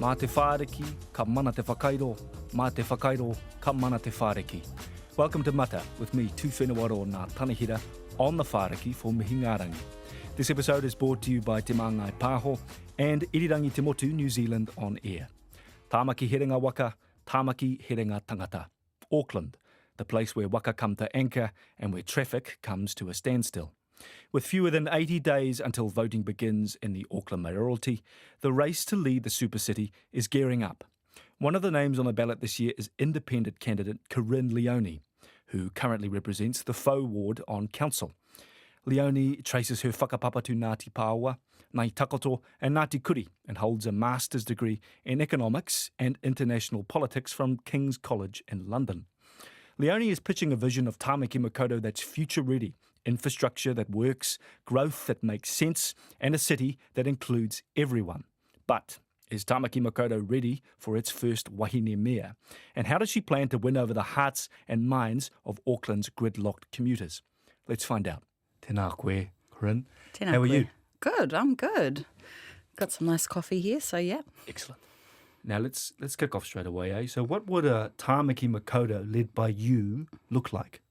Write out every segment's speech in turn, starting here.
Mā te whāreki, ka mana te whakairo. Mā te whakairo, ka mana te whāreki. Welcome to Mata, with me, Tū Whenua Ngā Tanahira, on the whāreki for Mihi Ngārangi. This episode is brought to you by Te Māngai Pāho and Irirangi Te Motu, New Zealand on air. Tāmaki Herenga Waka, Tāmaki Herenga Tangata. Auckland, the place where waka come to anchor and where traffic comes to a standstill. With fewer than 80 days until voting begins in the Auckland mayoralty, the race to lead the super city is gearing up. One of the names on the ballot this year is independent candidate Kerrin Leoni, who currently represents the Faux ward on council. Leoni traces her whakapapa to Ngāti Pāoa, Ngāi Takoto and Ngāti Kuri, and holds a master's degree in economics and international politics from King's College in London. Leoni is pitching a vision of Tāmaki Makaurau that's future-ready, infrastructure that works, growth that makes sense, and a city that includes everyone. But is Tāmaki Makaurau ready for its first wahine mea? And how does she plan to win over the hearts and minds of Auckland's gridlocked commuters? Let's find out. Tēnā koe, Kerrin. Tēnā How are koe. you? Good, I'm good. Got some nice coffee here, so yeah. Excellent. Now let's kick off straight away, eh? So what would a Tāmaki Makaurau led by you look like?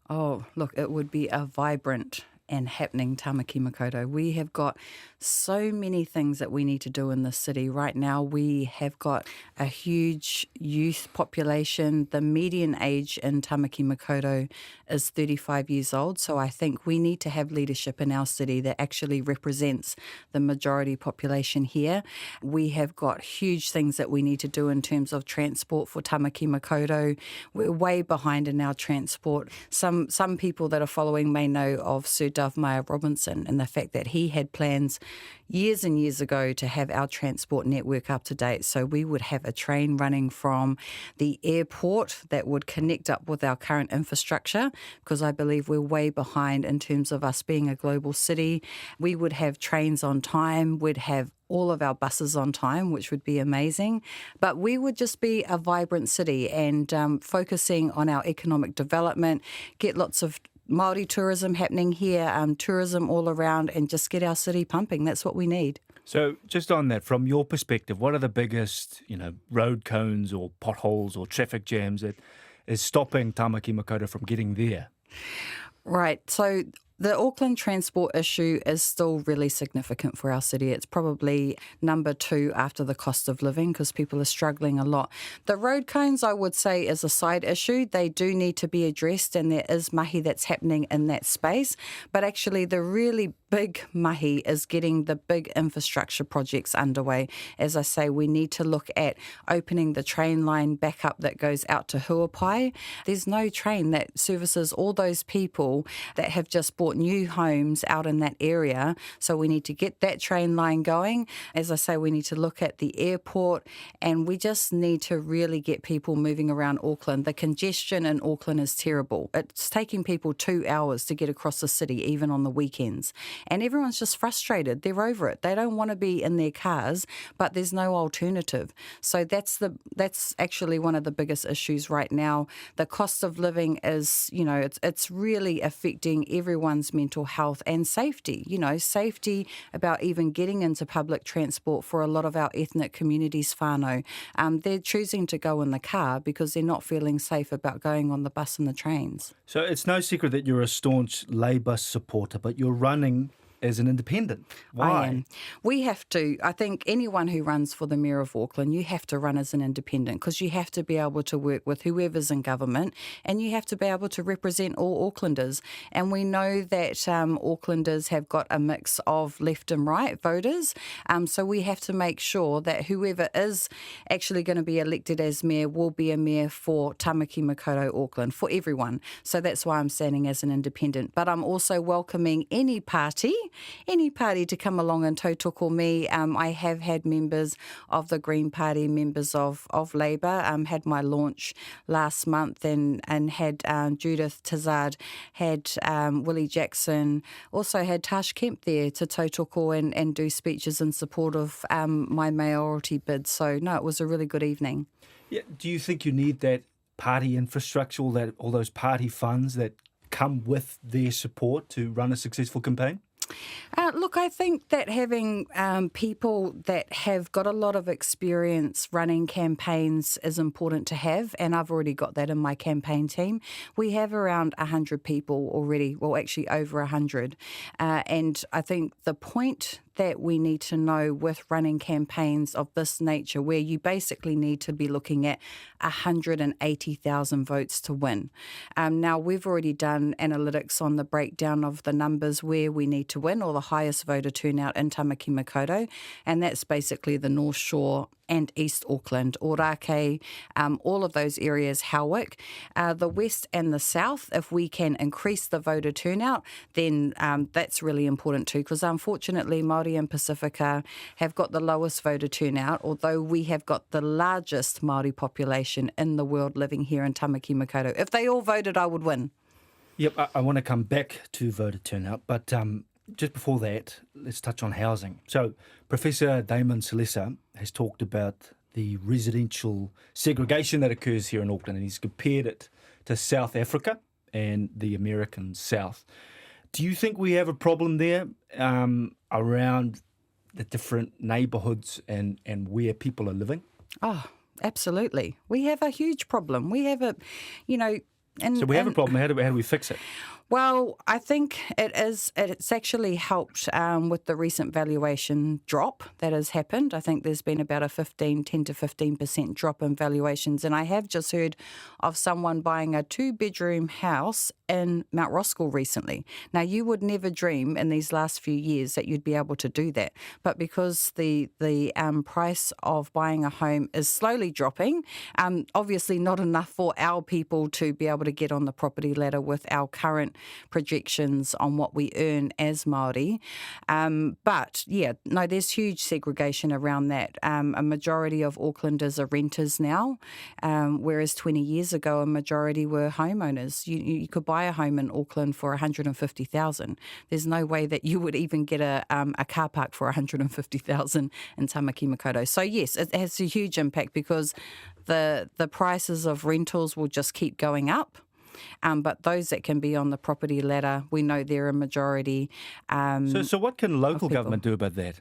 Oh, look, it would be a vibrant and happening Tāmaki Makaurau. We have got so many things that we need to do in this city. Right now, we have got a huge youth population. The median age in Tāmaki Makaurau is 35 years old. So I think we need to have leadership in our city that actually represents the majority population here. We have got huge things that we need to do in terms of transport for Tāmaki Makaurau. We're way behind in our transport. Some people that are following may know of Sir Dove Maya Robinson and the fact that he had plans years and years ago to have our transport network up to date. So we would have a train running from the airport that would connect up with our current infrastructure, because I believe we're way behind in terms of us being a global city. We would have trains on time, we'd have all of our buses on time, which would be amazing. But we would just be a vibrant city and focusing on our economic development, get lots of Māori tourism happening here, tourism all around, and just get our city pumping. That's what we need. So just on that, from your perspective, what are the biggest, road cones or potholes or traffic jams that is stopping Tāmaki Makaurau from getting there? Right. So the Auckland transport issue is still really significant for our city. It's probably number 2 after the cost of living because people are struggling a lot. The road cones, I would say, is a side issue. They do need to be addressed and there is mahi that's happening in that space. But actually the really big mahi is getting the big infrastructure projects underway. As I say, we need to look at opening the train line back up that goes out to Huapai. There's no train that services all those people that have just bought new homes out in that area. So we need to get that train line going. As I say, we need to look at the airport and we just need to really get people moving around Auckland. The congestion in Auckland is terrible. It's taking people 2 hours to get across the city, even on the weekends. And everyone's just frustrated. They're over it. They don't want to be in their cars, but there's no alternative. So that's actually one of the biggest issues right now. The cost of living is, it's really affecting everyone's mental health and safety. Safety about even getting into public transport for a lot of our ethnic communities, whānau. They're choosing to go in the car because they're not feeling safe about going on the bus and the trains. So it's no secret that you're a staunch Labour supporter, but you're running as an independent. Why? I am. We have to. I think anyone who runs for the Mayor of Auckland, you have to run as an independent because you have to be able to work with whoever's in government and you have to be able to represent all Aucklanders. And we know that Aucklanders have got a mix of left and right voters. So we have to make sure that whoever is actually going to be elected as mayor will be a mayor for Tāmaki Makaurau Auckland, for everyone. So that's why I'm standing as an independent. But I'm also welcoming any party to come along and tautoko me. I have had members of the Green Party, members of Labour, had my launch last month and had Judith Tizard, had Willie Jackson, also had Tash Kemp there to tautoko and do speeches in support of my mayoralty bid. So, no, it was a really good evening. Yeah. Do you think you need that party infrastructure, all those party funds that come with their support to run a successful campaign? Look, I think that having people that have got a lot of experience running campaigns is important to have, and I've already got that in my campaign team. We have around 100 people already, well, actually over 100, and I think the point that we need to know with running campaigns of this nature, where you basically need to be looking at 180,000 votes to win. Now, we've already done analytics on the breakdown of the numbers where we need to win, or the highest voter turnout in Tāmaki Makaurau, and that's basically the North Shore and East Auckland, Orake, all of those areas, Howick. The West and the South, if we can increase the voter turnout, then that's really important too, because unfortunately Māori and Pacifica have got the lowest voter turnout, although we have got the largest Māori population in the world living here in Tāmaki Makaurau. If they all voted, I would win. Yep, I want to come back to voter turnout, but just before that, let's touch on housing. So Professor Damon Salesa has talked about the residential segregation that occurs here in Auckland, and he's compared it to South Africa and the American South. Do you think we have a problem there around the different neighbourhoods and where people are living? Oh, absolutely. We have a huge problem. We have a, So we have a problem. How do we fix it? Well, I think it's actually helped with the recent valuation drop that has happened. I think there's been about a 10 to 15% drop in valuations. And I have just heard of someone buying a 2-bedroom house in Mount Roskill recently. Now, you would never dream in these last few years that you'd be able to do that. But because the price of buying a home is slowly dropping, obviously not enough for our people to be able to get on the property ladder with our current projections on what we earn as Māori. But yeah, no, there's huge segregation around that. A majority of Aucklanders are renters now, whereas 20 years ago a majority were homeowners. You could buy a home in Auckland for $150,000. There's no way that you would even get a car park for $150,000 in Tāmaki Makaurau. So yes, it has a huge impact because the prices of rentals will just keep going up. But those that can be on the property ladder, we know they're a majority. So what can local government do about that?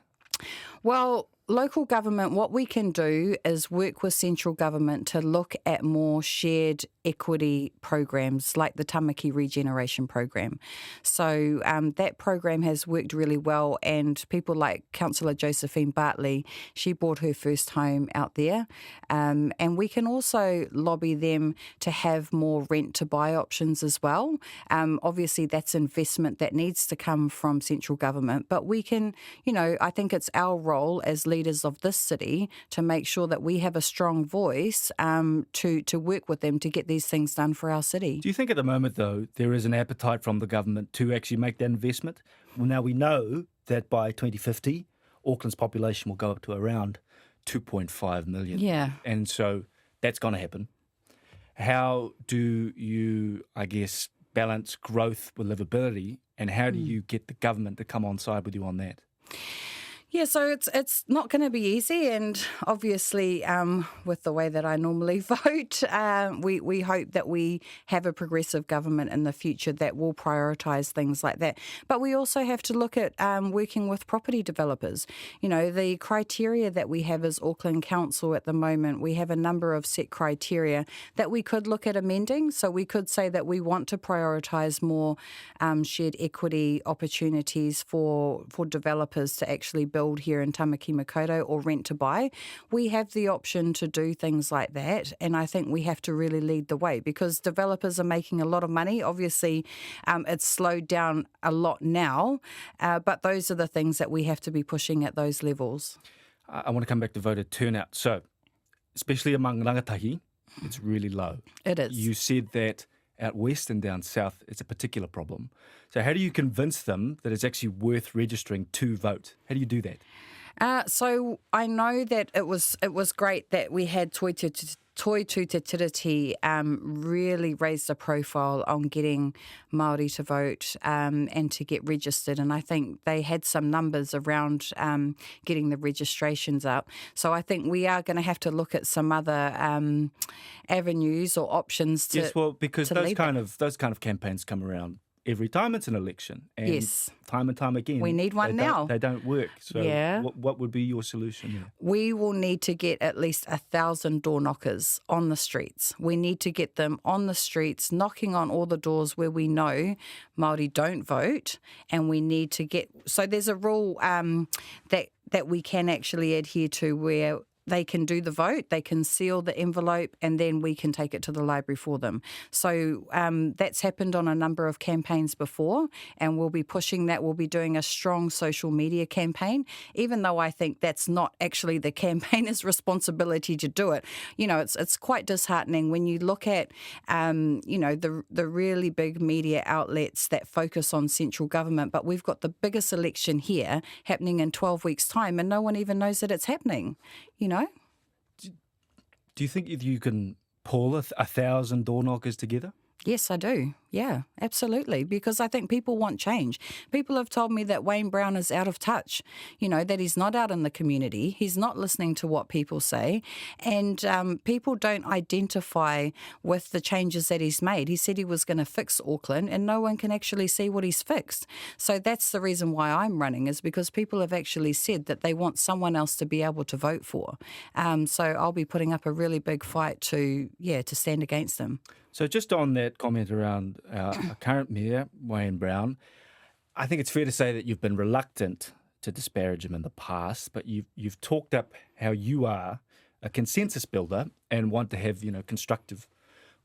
Well, local government, what we can do is work with central government to look at more shared equity programs like the Tāmaki Regeneration Program. So that program has worked really well, and people like Councillor Josephine Bartley, she bought her first home out there. And we can also lobby them to have more rent to buy options as well. Obviously, that's investment that needs to come from central government, but we can, I think it's our role as leaders of this city to make sure that we have a strong voice to work with them to get these things done for our city. Do you think at the moment, though, there is an appetite from the government to actually make that investment? Well, now we know that by 2050, Auckland's population will go up to around 2.5 million. Yeah. And so that's going to happen. How do you, balance growth with livability, and how do you get the government to come on side with you on that? Yeah, so it's not going to be easy, and obviously with the way that I normally vote, we hope that we have a progressive government in the future that will prioritise things like that. But we also have to look at working with property developers. The criteria that we have as Auckland Council at the moment, we have a number of set criteria that we could look at amending. So we could say that we want to prioritise more shared equity opportunities for developers to actually build here in Tāmaki Makaurau or rent to buy. We have the option to do things like that, and I think we have to really lead the way because developers are making a lot of money. Obviously, it's slowed down a lot now, but those are the things that we have to be pushing at those levels. I want to come back to voter turnout. So, especially among rangatahi, it's really low. It is. You said that out west and down south, it's a particular problem. So how do you convince them that it's actually worth registering to vote? How do you do that? So I know that it was great that we had Toi Tū Te Tiriti really raised the profile on getting Māori to vote and to get registered. And I think they had some numbers around getting the registrations up. So I think we are going to have to look at some other avenues or options to. Yes, well, because those kind of campaigns come around every time it's an election. And Yes. time and time again. We need one now. They don't work. So Yeah. what would be your solution there? We will need to get at least 1,000 door knockers on the streets. We need to get them on the streets, knocking on all the doors where we know Māori don't vote, and we need to get... So there's a rule that we can actually adhere to where they can do the vote, they can seal the envelope, and then we can take it to the library for them. So that's happened on a number of campaigns before, and we'll be pushing that. We'll be doing a strong social media campaign, even though I think that's not actually the campaigner's responsibility to do it. You know, it's quite disheartening when you look at, you know, the really big media outlets that focus on central government, but we've got the biggest election here happening in 12 weeks' time, and no one even knows that it's happening. You know? Do you think you can pull 1,000 door knockers together? Yes, I do. Yeah, absolutely. Because I think people want change. People have told me that Wayne Brown is out of touch, you know, that he's not out in the community. He's not listening to what people say. And people don't identify with the changes that he's made. He said he was going to fix Auckland, and no one can actually see what he's fixed. So that's the reason why I'm running, is because people have actually said that they want someone else to be able to vote for. So I'll be putting up a really big fight to stand against them. So just on that comment around our current mayor, Wayne Brown, I think it's fair to say that you've been reluctant to disparage him in the past, but you've talked up how you are a consensus builder and want to have, you know, constructive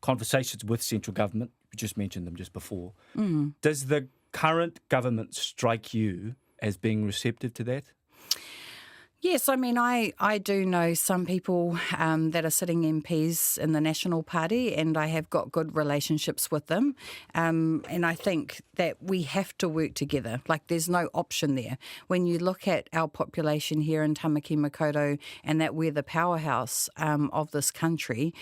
conversations with central government. You just mentioned them just before. Mm. Does the current government strike you as being receptive to that? Yes, I mean, I do know some people that are sitting MPs in the National Party, and I have got good relationships with them. And I think that we have to work together. Like, there's no option there. When you look at our population here in Tāmaki Makaurau, and that we're the powerhouse of this country,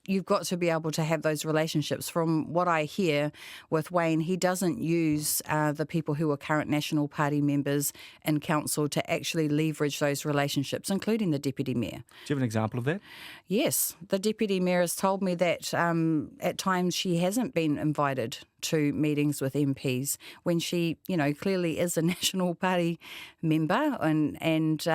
you've got to be able to have those relationships. From what I hear with Wayne, he doesn't use the people who are current National Party members in council to actually leverage those relationships, including the Deputy Mayor. Do you have an example of that? Yes. The Deputy Mayor has told me that at times she hasn't been invited to meetings with MPs when she, you know, clearly is a National Party member. And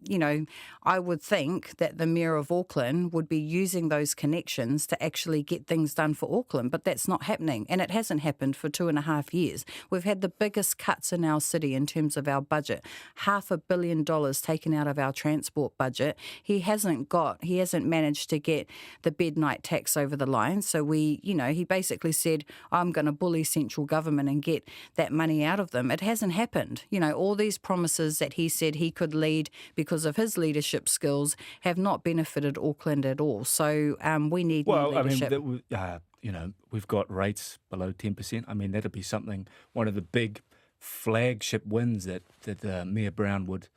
you know, I would think that the Mayor of Auckland would be using those connections to actually get things done for Auckland, but that's not happening. And it hasn't happened for 2.5 years. We've had the biggest cuts in our city in terms of our budget, $500 million taken out of our transport budget. He hasn't managed to get the bed night tax over the line. So he basically said, I'm going to bully central government and get that money out of them. It hasn't happened. You know, all these promises that he said he could lead because of his leadership skills have not benefited Auckland at all. So we need new leadership. I mean, you know, we've got rates below 10%. I mean, that'd be something, one of the big flagship wins that Mayor Brown would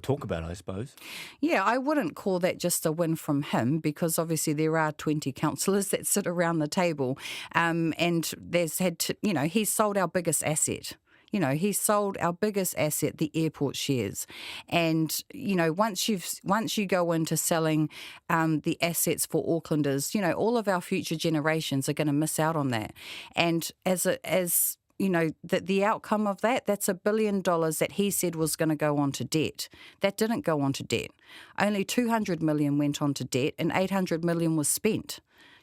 talk about, I suppose. Yeah, I wouldn't call that just a win from him, because obviously there are 20 councillors that sit around the table, and he's sold our biggest asset. You know, he sold our biggest asset, the airport shares. And, you know, once you go into selling the assets for Aucklanders, you know, all of our future generations are going to miss out on that. And as you know, the outcome of that's $1 billion that he said was going to go on to debt. That didn't go on to debt. Only $200 million went on to debt, and $800 million was spent.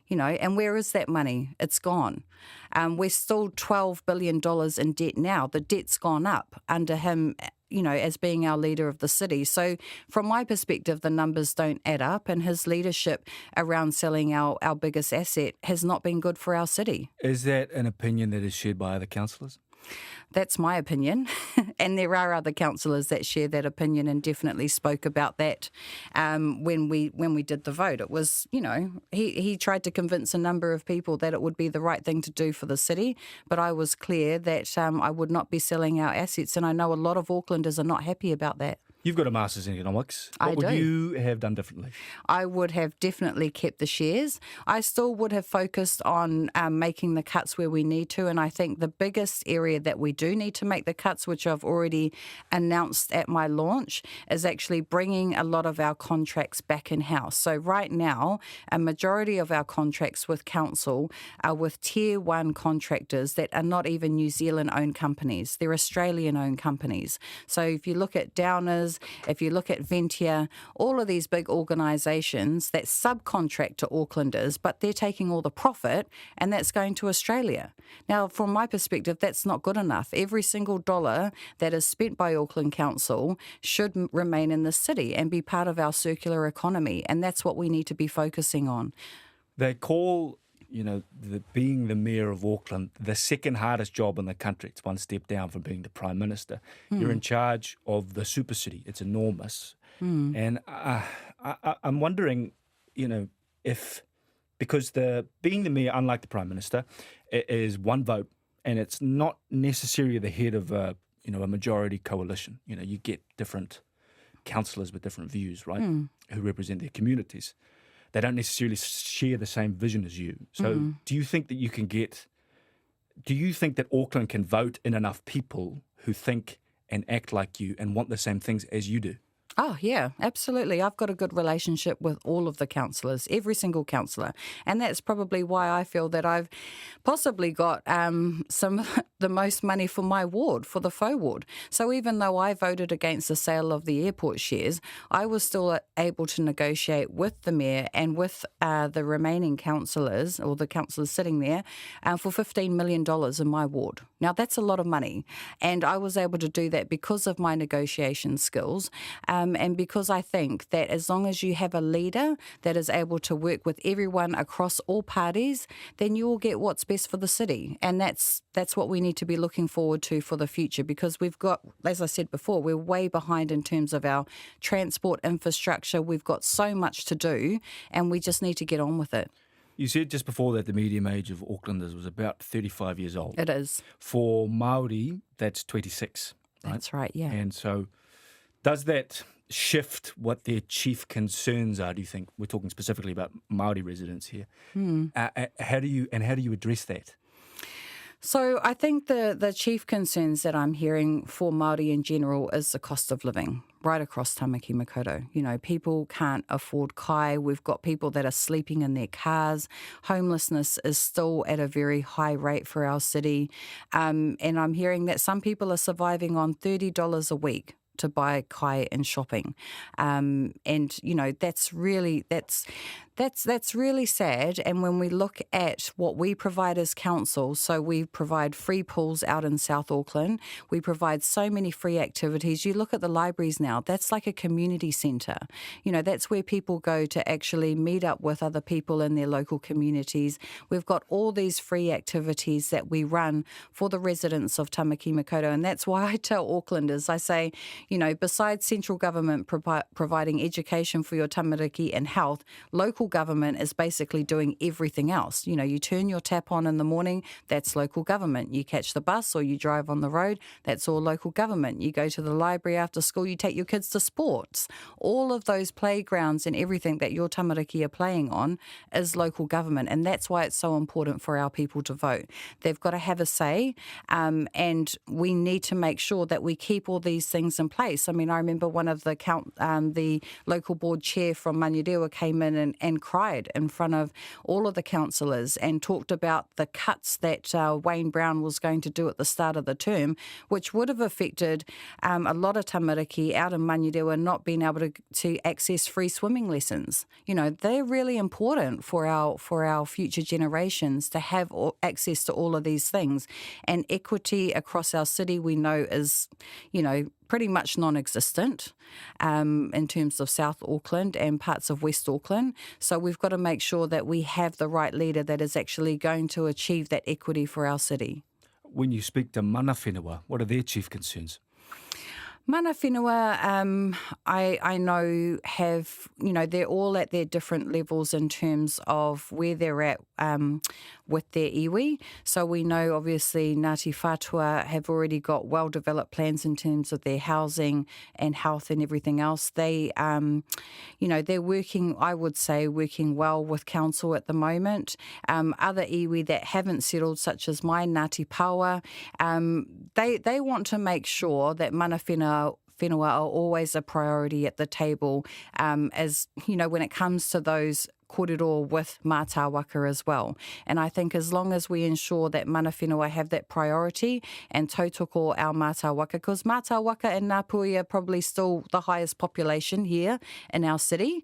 You know, and where is that money? It's gone. We're still $12 billion in debt now. The debt's gone up under him, you know, as being our leader of the city. So from my perspective, the numbers don't add up, and his leadership around selling our biggest asset has not been good for our city. Is that an opinion that is shared by other councillors? That's my opinion. And there are other councillors that share that opinion and definitely spoke about that when we did the vote. It was, you know, he tried to convince a number of people that it would be the right thing to do for the city, but I was clear that I would not be selling our assets, and I know a lot of Aucklanders are not happy about that. You've got a Master's in Economics. I What would do. you have done differently? I would have definitely kept the shares. I still would have focused on making the cuts where we need to. And I think the biggest area that we do need to make the cuts, which I've already announced at my launch, is actually bringing a lot of our contracts back in-house. So right now, a majority of our contracts with council are with Tier 1 contractors that are not even New Zealand-owned companies. They're Australian-owned companies. So if you look at Downers, if you look at Ventia, all of these big organisations that subcontract to Aucklanders, but they're taking all the profit and that's going to Australia. Now, from my perspective, that's not good enough. Every single dollar that is spent by Auckland Council should remain in the city and be part of our circular economy, and that's what we need to be focusing on. They call, being the mayor of Auckland the second hardest job in the country. It's one step down from being the Prime Minister. You're in charge of the super city. It's enormous. And I'm wondering, if, because being the mayor, unlike the Prime Minister, is one vote, and it's not necessarily the head of a majority coalition. You get different councillors with different views, right, who represent their communities. They don't necessarily share the same vision as you. So do you think that Auckland can vote in enough people who think and act like you and want the same things as you do? Oh, yeah, absolutely. I've got a good relationship with all of the councillors, every single councillor. And that's probably why I feel that I've possibly got the most money for my ward, for the faux ward. So even though I voted against the sale of the airport shares, I was still able to negotiate with the mayor and with the remaining councillors, or the councillors sitting there, for $15 million in my ward. Now, that's a lot of money. And I was able to do that because of my negotiation skills. And because I think that as long as you have a leader that is able to work with everyone across all parties, then you will get what's best for the city. And that's what we need to be looking forward to for the future, because we've got, as I said before, we're way behind in terms of our transport infrastructure. We've got so much to do, and we just need to get on with it. You said just before that the median age of Aucklanders was about 35 years old. It is. For Māori, that's 26, right? That's right, yeah. And so does that shift what their chief concerns are, do you think? We're talking specifically about Māori residents here. How do you address that? So I think the chief concerns that I'm hearing for Māori in general is the cost of living right across Tāmaki Makaurau. People can't afford kai. We've got people that are sleeping in their cars. Homelessness is still at a very high rate for our city. And I'm hearing that some people are surviving on $30 a week to buy kai and shopping. And, that's really sad. And when we look at what we provide as council, so we provide free pools out in South Auckland. We provide so many free activities. You look at the libraries now, that's like a community centre. That's where people go to actually meet up with other people in their local communities. We've got all these free activities that we run for the residents of Tmaki Makaurau. And that's why I tell Aucklanders, I say, besides central government providing education for your tamariki and health, local government is basically doing everything else. You turn your tap on in the morning, that's local government. You catch the bus or you drive on the road, that's all local government. You go to the library after school, you take your kids to sports. All of those playgrounds and everything that your tamariki are playing on is local government. And that's why it's so important for our people to vote. They've got to have a say, and we need to make sure that we keep all these things in place. I remember one of the local board chair from Manafinoa came in and cried in front of all of the councillors and talked about the cuts that Wayne Brown was going to do at the start of the term, which would have affected a lot of tamariki out in Manafinoa not being able to access free swimming lessons. They're really important for our future generations to have access to all of these things. And equity across our city, we know, is, pretty much non-existent in terms of South Auckland and parts of West Auckland. So we've got to make sure that we have the right leader that is actually going to achieve that equity for our city. When you speak to Manafinoa, what are their chief concerns? Manafinoa, I know they're all at their different levels in terms of where they're at with their iwi. So we know obviously Ngāti Whātua have already got well-developed plans in terms of their housing and health and everything else. They, they're working, I would say, working well with council at the moment. Other iwi that haven't settled, such as my Ngāti Paua, they want to make sure that Manafinoa are always a priority at the table, as when it comes to those kōrero with mātāwaka as well. And I think as long as we ensure that Manawhenua have that priority and tautoko our mātāwaka, because mātāwaka and Ngāpuhi are probably still the highest population here in our city,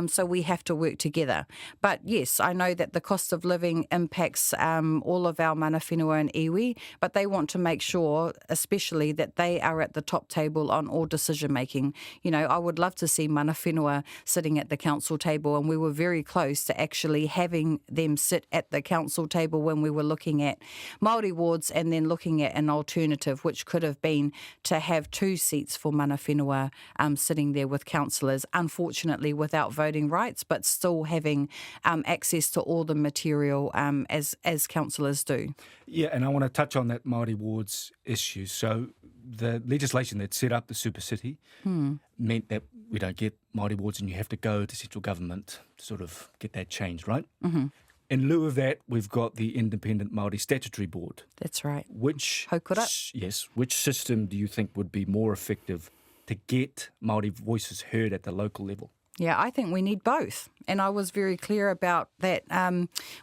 so we have to work together. But yes, I know that the cost of living impacts all of our Manawhenua and iwi, but they want to make sure, especially, that they are at the top table on all decision making. I would love to see Manawhenua sitting at the council table, and we were very close to actually having them sit at the council table when we were looking at Māori wards and then looking at an alternative, which could have been to have 2 seats for Manawhenua sitting there with councillors, unfortunately without voting rights, but still having access to all the material as councillors do. Yeah, and I want to touch on that Māori wards issue. So the legislation that set up the super city meant that we don't get Māori wards and you have to go to central government to sort of get that changed, right? Mm-hmm. In lieu of that, we've got the Independent Māori Statutory Board. That's right. Which system do you think would be more effective to get Māori voices heard at the local level? Yeah, I think we need both. And I was very clear about that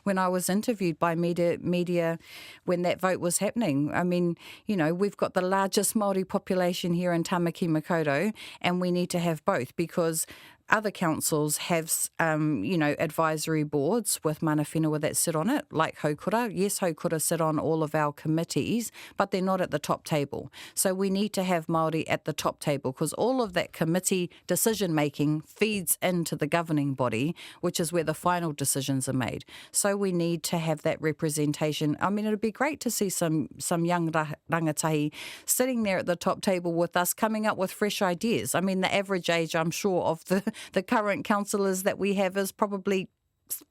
when I was interviewed by media when that vote was happening. I mean, we've got the largest Māori population here in Tāmaki Makaurau, and we need to have both because other councils have, advisory boards with Manawhenua that sit on it, like Haukura. Yes, Haukura sit on all of our committees, but they're not at the top table. So we need to have Māori at the top table because all of that committee decision-making feeds into the governing body, which is where the final decisions are made. So we need to have that representation. I mean, it would be great to see some young rangatahi sitting there at the top table with us, coming up with fresh ideas. I mean, the average age, I'm sure, of the current councillors that we have is probably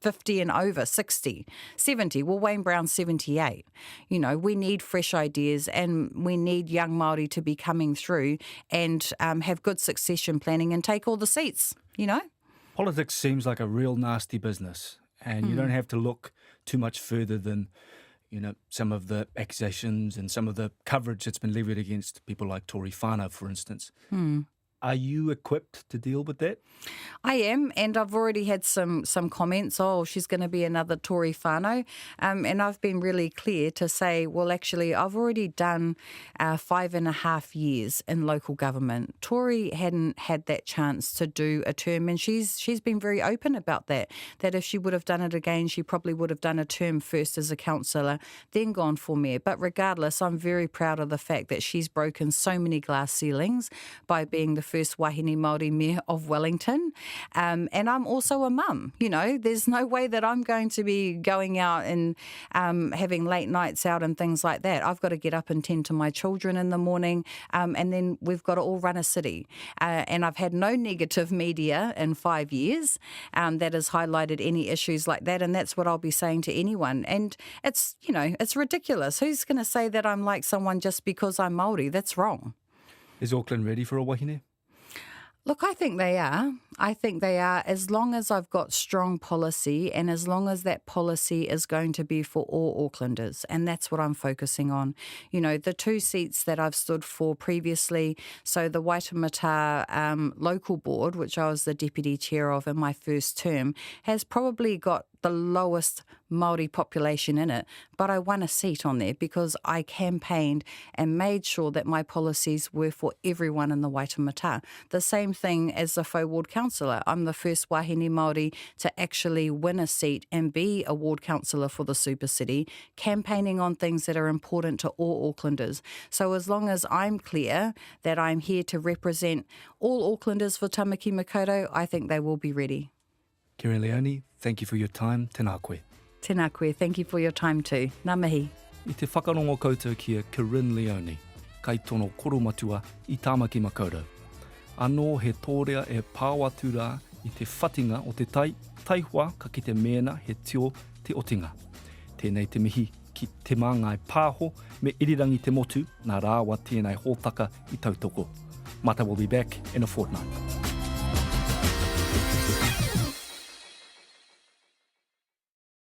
50 and over, 60, 70. Well, Wayne Brown's 78. We need fresh ideas and we need young Māori to be coming through and have good succession planning and take all the seats, Politics seems like a real nasty business, and you don't have to look too much further than, some of the accusations and some of the coverage that's been levied against people like Tory Whānau, for instance. Are you equipped to deal with that? I am, and I've already had some comments, she's going to be another Tory Whānau, and I've been really clear to say, well, actually, I've already done 5.5 years in local government. Tory hadn't had that chance to do a term, and she's been very open about that if she would have done it again, she probably would have done a term first as a councillor, then gone for mayor. But regardless, I'm very proud of the fact that she's broken so many glass ceilings by being the first wahine Māori mayor of Wellington. And I'm also a mum. There's no way that I'm going to be going out and having late nights out and things like that. I've got to get up and tend to my children in the morning, and then we've got to all run a city. And I've had no negative media in 5 years that has highlighted any issues like that, and that's what I'll be saying to anyone. And it's ridiculous. Who's going to say that I'm like someone just because I'm Māori? That's wrong. Is Auckland ready for a wahine? Look, I think they are. As long as I've got strong policy and as long as that policy is going to be for all Aucklanders. And that's what I'm focusing on. The 2 seats that I've stood for previously, so the Waitemata local board, which I was the deputy chair of in my first term, has probably got the lowest Māori population in it, but I won a seat on there because I campaigned and made sure that my policies were for everyone in the Waitemata. The same thing as the Faux Ward Councillor. I'm the first wahine Māori to actually win a seat and be a ward councillor for the super city, campaigning on things that are important to all Aucklanders. So as long as I'm clear that I'm here to represent all Aucklanders for Tāmaki Makaurau, I think they will be ready. Kerrin Leoni, thank you for your time. Tēnā koe. Tēnā koe. Thank you for your time too. Ngā mihi. I te whakarongo koutou ki a Kerrin Leoni, kai tono koromatua I Tāmaki Makaurau. Anō he tōrea e pāwatu rā I te whatinga o te taihua ka ki te mena he tio te otinga. Tēnei te mihi ki te Māngai Pāho me irirangi te motu, nā rāwa tēnei hōtaka I tautoko. Mata will be back in a fortnight.